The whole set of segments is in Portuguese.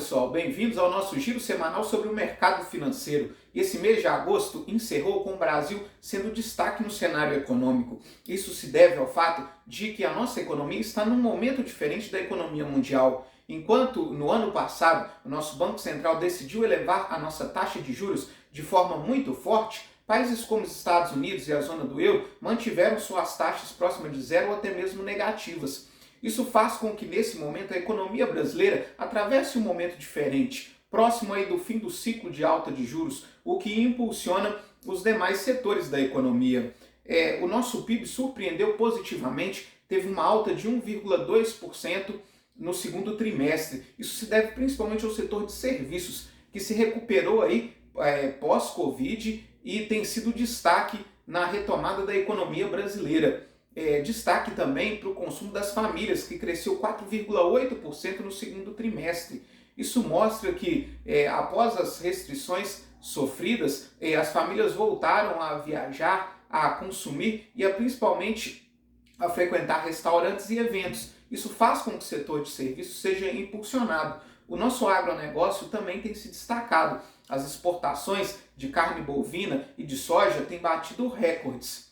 pessoal, bem-vindos ao nosso giro semanal sobre o mercado financeiro. E esse mês de agosto encerrou com o Brasil sendo destaque no cenário econômico. Isso se deve ao fato de que a nossa economia está num momento diferente da economia mundial. Enquanto no ano passado o nosso Banco Central decidiu elevar a nossa taxa de juros de forma muito forte, países como os Estados Unidos e a zona do euro mantiveram suas taxas próximas de zero ou até mesmo negativas. Isso faz com que nesse momento a economia brasileira atravesse um momento diferente, próximo aí do fim do ciclo de alta de juros, o que impulsiona os demais setores da economia. O nosso PIB surpreendeu positivamente, teve uma alta de 1,2% no segundo trimestre. Isso se deve principalmente ao setor de serviços, que se recuperou aí pós-Covid e tem sido destaque na retomada da economia brasileira. Destaque também para o consumo das famílias, que cresceu 4,8% no segundo trimestre. Isso mostra que, após as restrições sofridas, as famílias voltaram a viajar, a consumir e principalmente a frequentar restaurantes e eventos. Isso faz com que o setor de serviços seja impulsionado. O nosso agronegócio também tem se destacado. As exportações de carne bovina e de soja têm batido recordes.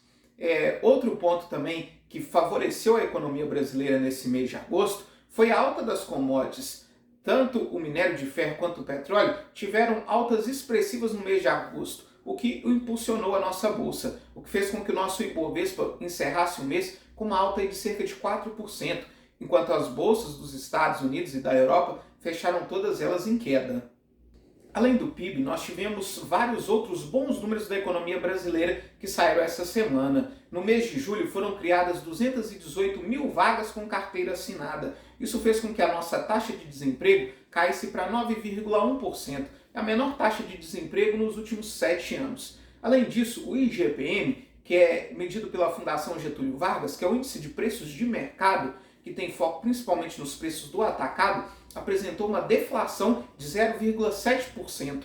Outro ponto também que favoreceu a economia brasileira nesse mês de agosto foi a alta das commodities. Tanto o minério de ferro quanto o petróleo tiveram altas expressivas no mês de agosto, o que impulsionou a nossa bolsa, o que fez com que o nosso Ibovespa encerrasse o mês com uma alta de cerca de 4%, enquanto as bolsas dos Estados Unidos e da Europa fecharam todas elas em queda. Além do PIB, nós tivemos vários outros bons números da economia brasileira que saíram essa semana. No mês de julho foram criadas 218 mil vagas com carteira assinada. Isso fez com que a nossa taxa de desemprego caísse para 9,1%, a menor taxa de desemprego nos últimos 7 anos. Além disso, o IGPM, que é medido pela Fundação Getúlio Vargas, que é o índice de preços de mercado, que tem foco principalmente nos preços do atacado, apresentou uma deflação de 0,7%,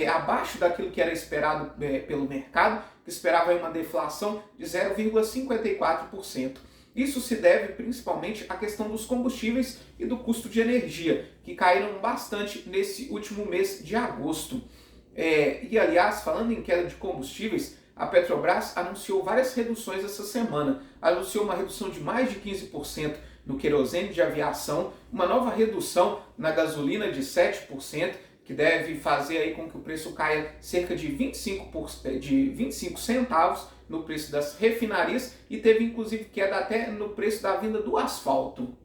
abaixo daquilo que era esperado pelo mercado, que esperava uma deflação de 0,54%. Isso se deve principalmente à questão dos combustíveis e do custo de energia, que caíram bastante nesse último mês de agosto. Aliás, falando em queda de combustíveis, a Petrobras anunciou várias reduções essa semana. Anunciou uma redução de mais de 15% no querosene de aviação, uma nova redução na gasolina de 7%, que deve fazer aí com que o preço caia cerca de 25 centavos no preço das refinarias e teve inclusive queda até no preço da venda do asfalto.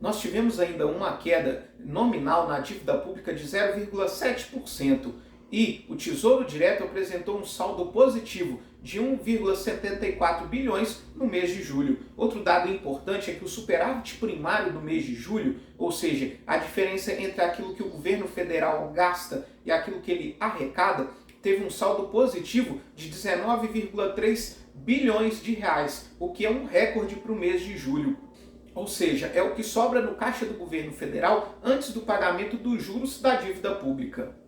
Nós tivemos ainda uma queda nominal na dívida pública de 0,7%. E o Tesouro Direto apresentou um saldo positivo de 1,74 bilhões no mês de julho. Outro dado importante é que o superávit primário do mês de julho, ou seja, a diferença entre aquilo que o governo federal gasta e aquilo que ele arrecada, teve um saldo positivo de 19,3 bilhões de reais, o que é um recorde para o mês de julho. Ou seja, é o que sobra no caixa do governo federal antes do pagamento dos juros da dívida pública.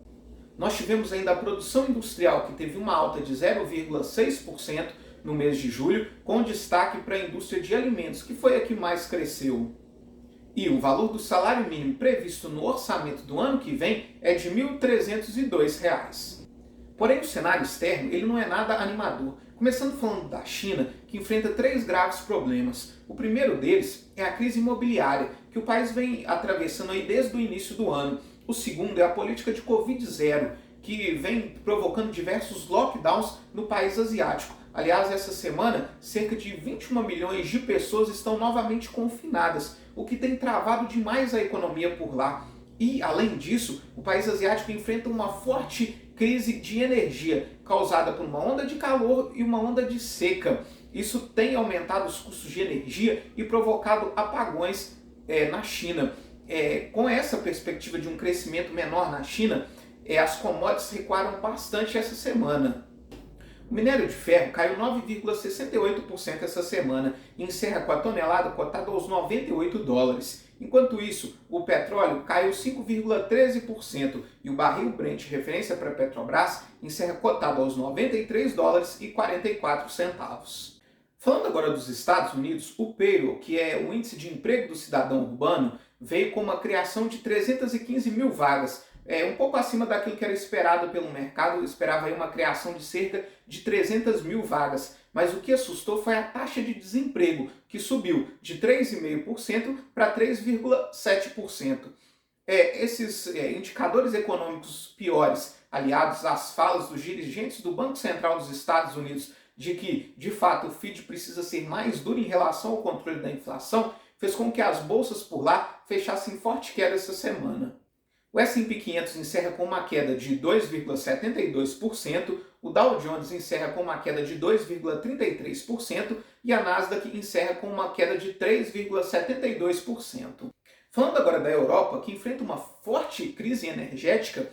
Nós tivemos ainda a produção industrial, que teve uma alta de 0,6% no mês de julho, com destaque para a indústria de alimentos, que foi a que mais cresceu. E o valor do salário mínimo previsto no orçamento do ano que vem é de R$ 1.302. Porém, o cenário externo ele não é nada animador. Começando falando da China, que enfrenta 3 graves problemas. O primeiro deles é a crise imobiliária, que o país vem atravessando aí desde o início do ano. O segundo é a política de Covid-0, que vem provocando diversos lockdowns no país asiático. Aliás, essa semana, cerca de 21 milhões de pessoas estão novamente confinadas, o que tem travado demais a economia por lá. E, além disso, o país asiático enfrenta uma forte crise de energia, causada por uma onda de calor e uma onda de seca. Isso tem aumentado os custos de energia e provocado apagões na China. Com essa perspectiva de um crescimento menor na China, as commodities recuaram bastante essa semana. O minério de ferro caiu 9,68% essa semana e encerra com a tonelada cotada aos $98. Enquanto isso, o petróleo caiu 5,13% e o barril Brent, referência para a Petrobras, encerra cotado aos $93,44. Falando agora dos Estados Unidos, o payroll, que é o índice de emprego do cidadão urbano, veio com uma criação de 315 mil vagas, um pouco acima daquilo que era esperado pelo mercado. Eu esperava aí uma criação de cerca de 300 mil vagas, mas o que assustou foi a taxa de desemprego, que subiu de 3,5% para 3,7%. Esses indicadores econômicos piores, aliados às falas dos dirigentes do Banco Central dos Estados Unidos de que, de fato, o FED precisa ser mais duro em relação ao controle da inflação, fez com que as bolsas por lá fechassem em forte queda essa semana. O S&P 500 encerra com uma queda de 2,72%, o Dow Jones encerra com uma queda de 2,33% e a Nasdaq encerra com uma queda de 3,72%. Falando agora da Europa, que enfrenta uma forte crise energética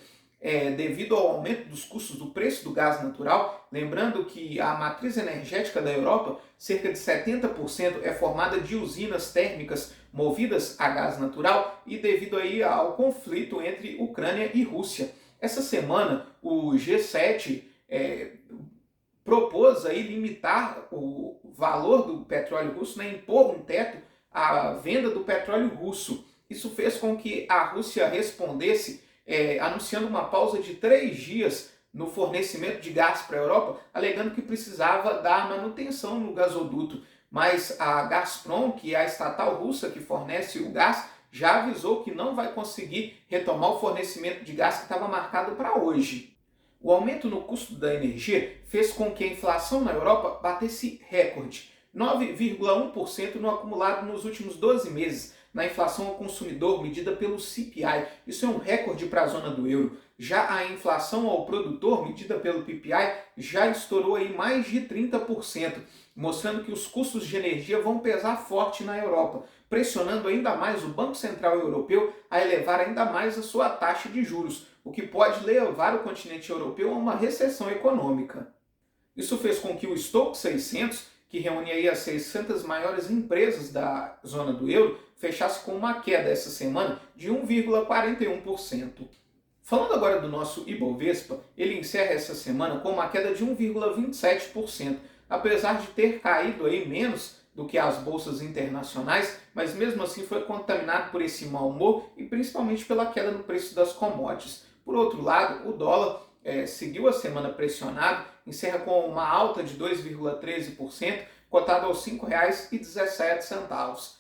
devido ao aumento dos custos do preço do gás natural, lembrando que a matriz energética da Europa, cerca de 70% é formada de usinas térmicas movidas a gás natural e devido aí ao conflito entre Ucrânia e Rússia. Essa semana o G7 propôs aí limitar o valor do petróleo russo, impor um teto à venda do petróleo russo. Isso fez com que a Rússia respondesse anunciando uma pausa de 3 dias no fornecimento de gás para a Europa, alegando que precisava dar manutenção no gasoduto. Mas a Gazprom, que é a estatal russa que fornece o gás, já avisou que não vai conseguir retomar o fornecimento de gás que estava marcado para hoje. O aumento no custo da energia fez com que a inflação na Europa batesse recorde, 9,1% no acumulado nos últimos 12 meses, na inflação ao consumidor medida pelo CPI. Isso é um recorde para a zona do euro. Já a inflação ao produtor, medida pelo PPI, já estourou aí mais de 30%, mostrando que os custos de energia vão pesar forte na Europa, pressionando ainda mais o Banco Central Europeu a elevar ainda mais a sua taxa de juros, o que pode levar o continente europeu a uma recessão econômica. Isso fez com que o Stoxx 600, que reúne aí as 600 maiores empresas da zona do euro, fechasse com uma queda essa semana de 1,41%. Falando agora do nosso Ibovespa, ele encerra essa semana com uma queda de 1,27%, apesar de ter caído aí menos do que as bolsas internacionais, mas mesmo assim foi contaminado por esse mau humor e principalmente pela queda no preço das commodities. Por outro lado, o dólar seguiu a semana pressionado, encerra com uma alta de 2,13%, cotado aos R$ 5,17.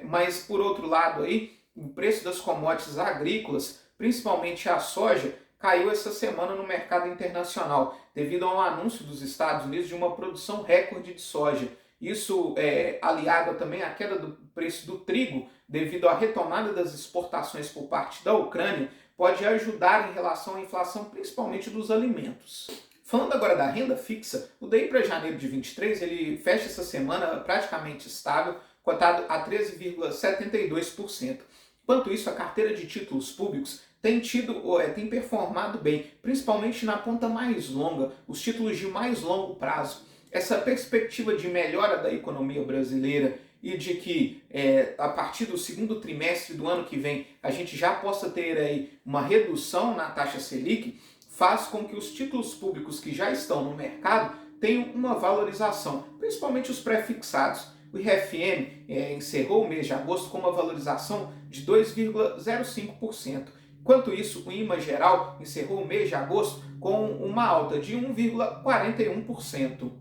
Mas por outro lado aí, o preço das commodities agrícolas, principalmente a soja, caiu essa semana no mercado internacional, devido a um anúncio dos Estados Unidos de uma produção recorde de soja. Isso aliado também à queda do preço do trigo, devido à retomada das exportações por parte da Ucrânia, pode ajudar em relação à inflação, principalmente dos alimentos. Falando agora da renda fixa, o DI para janeiro de 23, ele fecha essa semana praticamente estável, cotado a 13,72%. Enquanto isso, a carteira de títulos públicos tem performado bem, principalmente na ponta mais longa, os títulos de mais longo prazo. Essa perspectiva de melhora da economia brasileira e de que a partir do segundo trimestre do ano que vem a gente já possa ter aí uma redução na taxa Selic, faz com que os títulos públicos que já estão no mercado tenham uma valorização, principalmente os pré-fixados. O IRFM encerrou o mês de agosto com uma valorização de 2,05%. Enquanto isso, o IMA geral encerrou o mês de agosto com uma alta de 1,41%.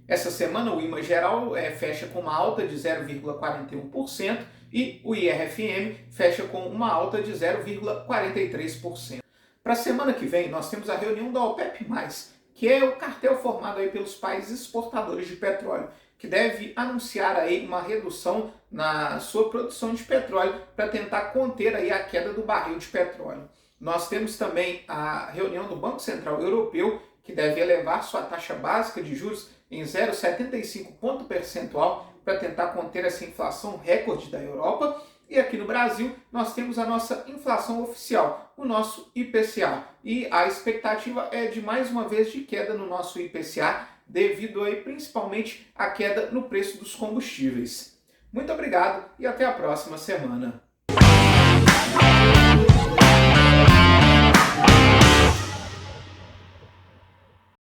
Essa semana o IMA geral fecha com uma alta de 0,41% e o IRFM fecha com uma alta de 0,43%. Para a semana que vem nós temos a reunião da OPEP+, que é o cartel formado aí pelos países exportadores de petróleo, que deve anunciar aí uma redução na sua produção de petróleo para tentar conter aí a queda do barril de petróleo. Nós temos também a reunião do Banco Central Europeu, que deve elevar sua taxa básica de juros em 0,75 ponto percentual para tentar conter essa inflação recorde da Europa. E aqui no Brasil nós temos a nossa inflação oficial, o nosso IPCA. E a expectativa é de mais uma vez de queda no nosso IPCA, devido aí principalmente à queda no preço dos combustíveis. Muito obrigado e até a próxima semana.